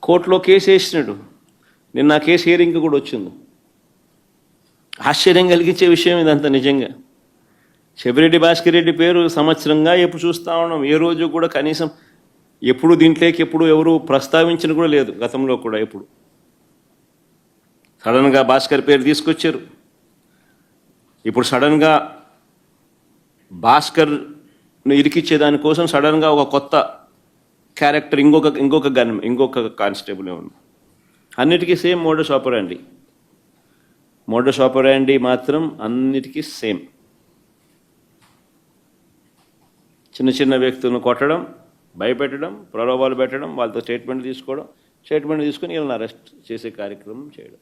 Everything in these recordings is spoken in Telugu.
కోర్టులో కేసు వేసినాడు. నిన్న ఆ కేసు హియరింగ్ కూడా వచ్చింది. ఆశ్చర్యం కలిగించే విషయం ఇదంతా నిజంగా. చెవిరెడ్డి భాస్కర్ రెడ్డి పేరు సంవత్సరంగా ఎప్పుడు చూస్తూ ఉన్నాం. ఏ రోజు కూడా కనీసం ఎప్పుడు దీంట్లోకి ఎప్పుడు ఎవరు ప్రస్తావించిన కూడా లేదు. గతంలో కూడా ఎప్పుడు సడన్గా భాస్కర్ పేరు తీసుకొచ్చారు. ఇప్పుడు సడన్గా భాస్కర్ను ఇరికిచ్చే దానికోసం సడన్గా ఒక కొత్త క్యారెక్టర్ ఇంకొక కానిస్టేబుల్ ఉంది. అన్నిటికీ సేమ్ మోడస్ ఆపరాండి. మోడస్ ఆపరాండి మాత్రం అన్నిటికీ సేమ్. చిన్న చిన్న వ్యక్తులను కొట్టడం, భయపెట్టడం, ప్రలోభాలు పెట్టడం, వాళ్ళతో స్టేట్మెంట్ తీసుకోవడం, స్టేట్మెంట్ తీసుకుని వీళ్ళని అరెస్ట్ చేసే కార్యక్రమం చేయడం.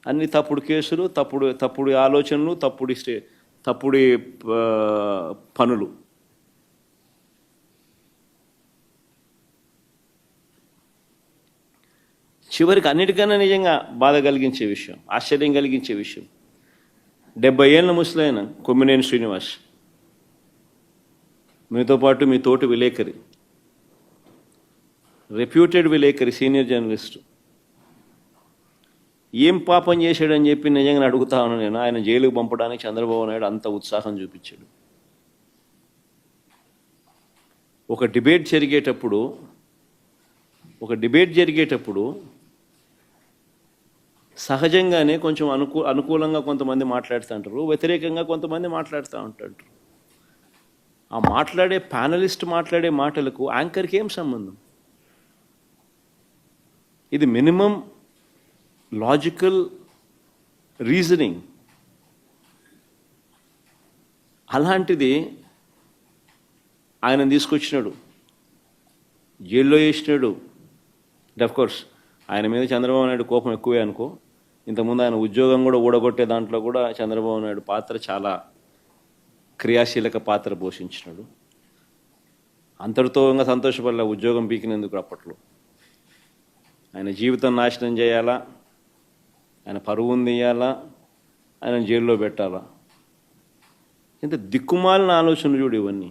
అన్ని తప్పుడు కేసులు, తప్పుడు ఆలోచనలు, తప్పుడు పనులు. చివరికి అన్నిటికన్నా నిజంగా బాధ కలిగించే విషయం, ఆశ్చర్యం కలిగించే విషయం, 70 ఏళ్ళ ముసలైన కొమ్మినేని శ్రీనివాస్, మీతో పాటు మీ తోటి విలేకరి, రెప్యూటెడ్ విలేకరి, సీనియర్ జర్నలిస్టు, ఏం పాపం చేశాడని చెప్పి నిజంగా అడుగుతా ఉన్నాను నేను. ఆయన జైలుకు పంపడానికి చంద్రబాబు నాయుడు అంత ఉత్సాహం చూపించాడు. ఒక డిబేట్ జరిగేటప్పుడు సహజంగానే కొంచెం అనుకూలంగా కొంతమంది మాట్లాడుతూ ఉంటారు, వ్యతిరేకంగా కొంతమంది మాట్లాడుతూ ఉంటారు. ఆ ప్యానలిస్ట్ మాట్లాడే మాటలకు యాంకర్కి ఏం సంబంధం? ఇది మినిమం లాజికల్ రీజనింగ్. అలాంటిది ఆయన తీసుకొచ్చినాడు, జైల్లో వేసినాడు. కోర్స్ ఆయన మీద చంద్రబాబు నాయుడు కోపం ఎక్కువే అనుకో. ఇంతకుముందు ఆయన ఉద్యోగం కూడా ఊడగొట్టే దాంట్లో కూడా చంద్రబాబు నాయుడు పాత్ర చాలా క్రియాశీలక పాత్ర పోషించినాడు. అంతటితో ఇంకా సంతోషపడలే ఉద్యోగం పీకినందుకు. అప్పట్లో ఆయన జీవితం నాశనం చేయాలా, ఆయన పరువును తీయాలా, ఆయన జైల్లో పెట్టాలా? ఇంత దిక్కుమాలిన ఆలోచనలు చూడు ఇవన్నీ.